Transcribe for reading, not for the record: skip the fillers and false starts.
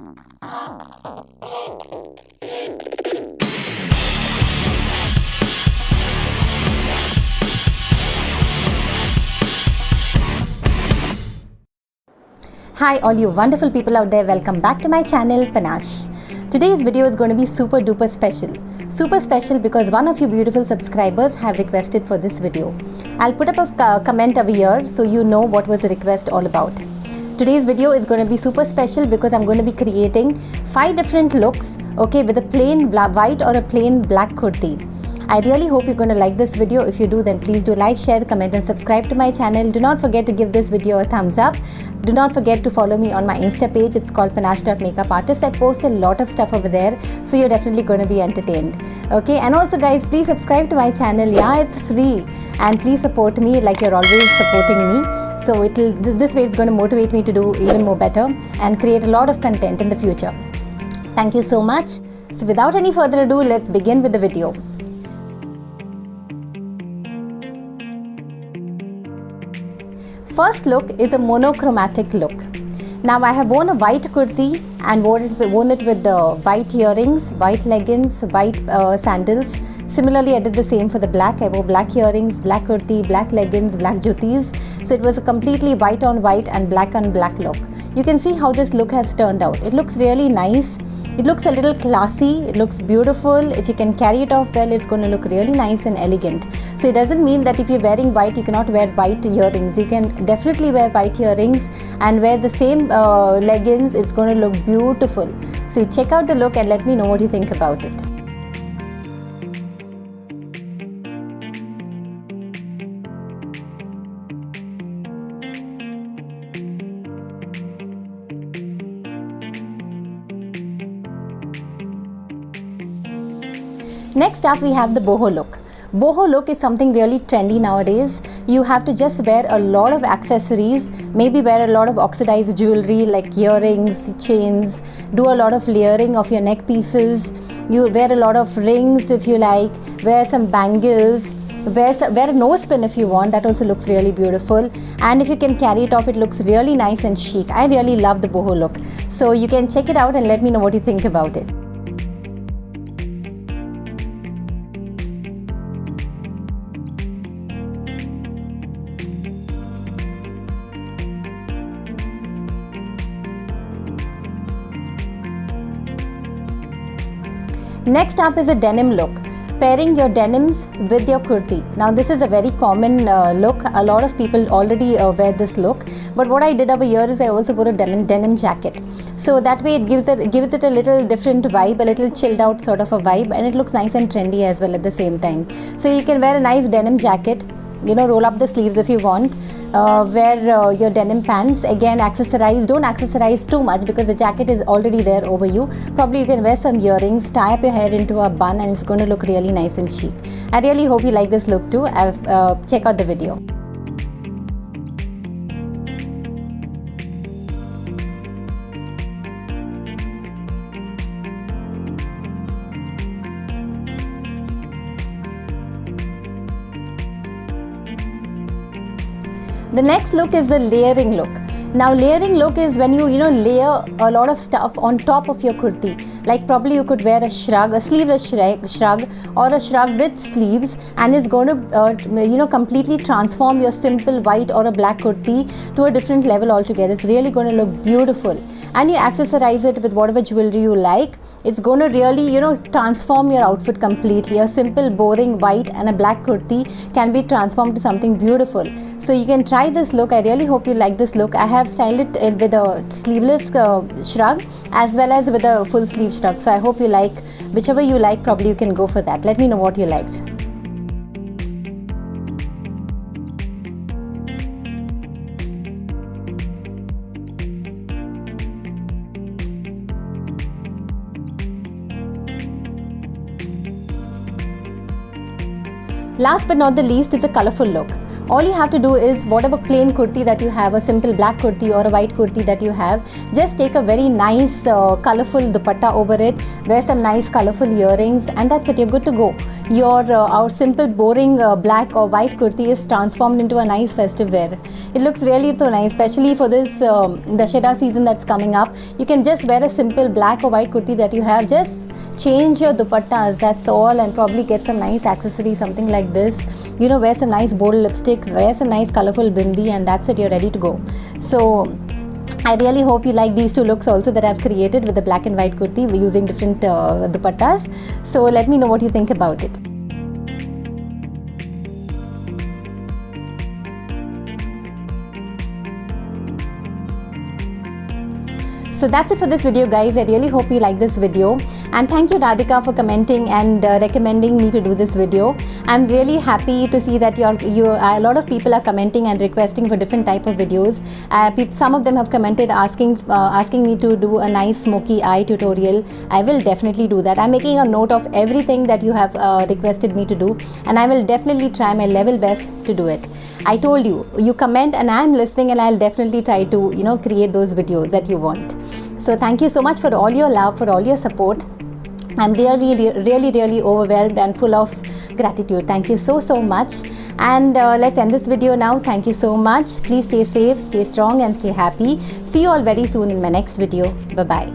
Hi all you wonderful people out there, welcome back to my channel Panache. Today's video is going to be super duper special. Super special because one of you beautiful subscribers have requested for this video. I'll put up a comment over here so you know what was the request all about. Today's video is going to be super special because I'm going to be creating 5 different looks, okay, with a plain white or a plain black kurti. I really hope you're going to like this video. If you do, then please do like, share, comment and subscribe to my channel. Do not forget to give this video a thumbs up. Do not forget to follow me on my Insta page. It's called panache.makeupartist. I post a lot of stuff over there, so you're definitely going to be entertained. Okay, and also guys, please subscribe to my channel. Yeah, it's free, and please support me like you're always supporting me. So this way it's going to motivate me to do even more better and create a lot of content in the future. Thank you so much. So without any further ado, let's begin with the video. First look is a monochromatic look. Now I have worn a white kurti and worn it with the white earrings, white leggings, white sandals. Similarly, I did the same for the black. I wore black earrings, black kurti, black leggings, black jutis. So it was a completely white on white and black on black look. You can see how this look has turned out. It looks really nice. It looks a little classy, it looks beautiful. If you can carry it off well, it's going to look really nice and elegant. So it doesn't mean that if you're wearing white, you cannot wear white earrings. You can definitely wear white earrings and wear the same leggings. It's going to look beautiful. So check out the look and let me know what you think about it. Next up, we have the boho look. Boho look is something really trendy nowadays. You have to just wear a lot of accessories, maybe wear a lot of oxidized jewelry like earrings, chains, do a lot of layering of your neck pieces. You wear a lot of rings if you like, wear some bangles, wear a nose pin if you want. That also looks really beautiful. And if you can carry it off, it looks really nice and chic. I really love the boho look. So you can check it out and let me know what you think about it. Next up is a denim look, pairing your denims with your kurti. Now this is a very common look. A lot of people already wear this look. But what I did over here is I also put a denim jacket. So that way it gives it a little different vibe, a little chilled out sort of a vibe, and it looks nice and trendy as well at the same time. So you can wear a nice denim jacket, you know, roll up the sleeves if you want. Wear your denim pants. Again, accessorize. Don't accessorize too much because the jacket is already there over you. Probably you can wear some earrings, tie up your hair into a bun, and it's going to look really nice and chic. I really hope you like this look too. Check out the video. The next look is the layering look. Now layering look is when you layer a lot of stuff on top of your kurti. Like probably you could wear a shrug, a sleeveless shrug or a shrug with sleeves, and it's going to completely transform your simple white or a black kurti to a different level altogether. It's really going to look beautiful. And you accessorize it with whatever jewelry you like. It's going to really transform your outfit completely. A simple boring white and a black kurti can be transformed to something beautiful. So you can try this look. I really hope you like this look. I have styled it with a sleeveless shrug as well as with a full sleeve shrug. So I hope you like whichever you like. Probably you can go for that. Let me know what you liked. Last but not the least is a colorful look. All you have to do is whatever plain kurti that you have, a simple black kurti or a white kurti that you have, just take a very nice colorful dupatta over it, wear some nice colorful earrings, and that's it, you're good to go. Your our simple boring black or white kurti is transformed into a nice festive wear. It looks really so nice, especially for this Dussehra season that's coming up. You can just wear a simple black or white kurti that you have, just change your dupattas, that's all, and probably get some nice accessories, something like this. You know, wear some nice bold lipstick, wear some nice colorful bindi, and that's it, you're ready to go. So I really hope you like these two looks also that I've created with the black and white kurti using different dupattas. So let me know what you think about it. So that's it for this video, guys. I really hope you like this video, and thank you Radhika for commenting and recommending me to do this video. I'm really happy to see that a lot of people are commenting and requesting for different type of videos. Some of them have commented asking me to do a nice smoky eye tutorial. I will definitely do that. I'm making a note of everything that you have requested me to do, and I will definitely try my level best to do it. I told you, you comment and I'm listening, and I'll definitely try to, you know, create those videos that you want. So thank you so much for all your love, for all your support. I'm really overwhelmed and full of gratitude. Thank you so much. And let's end this video now. Thank you so much. Please stay safe, stay strong, and stay happy. See you all very soon in my next video. Bye-bye.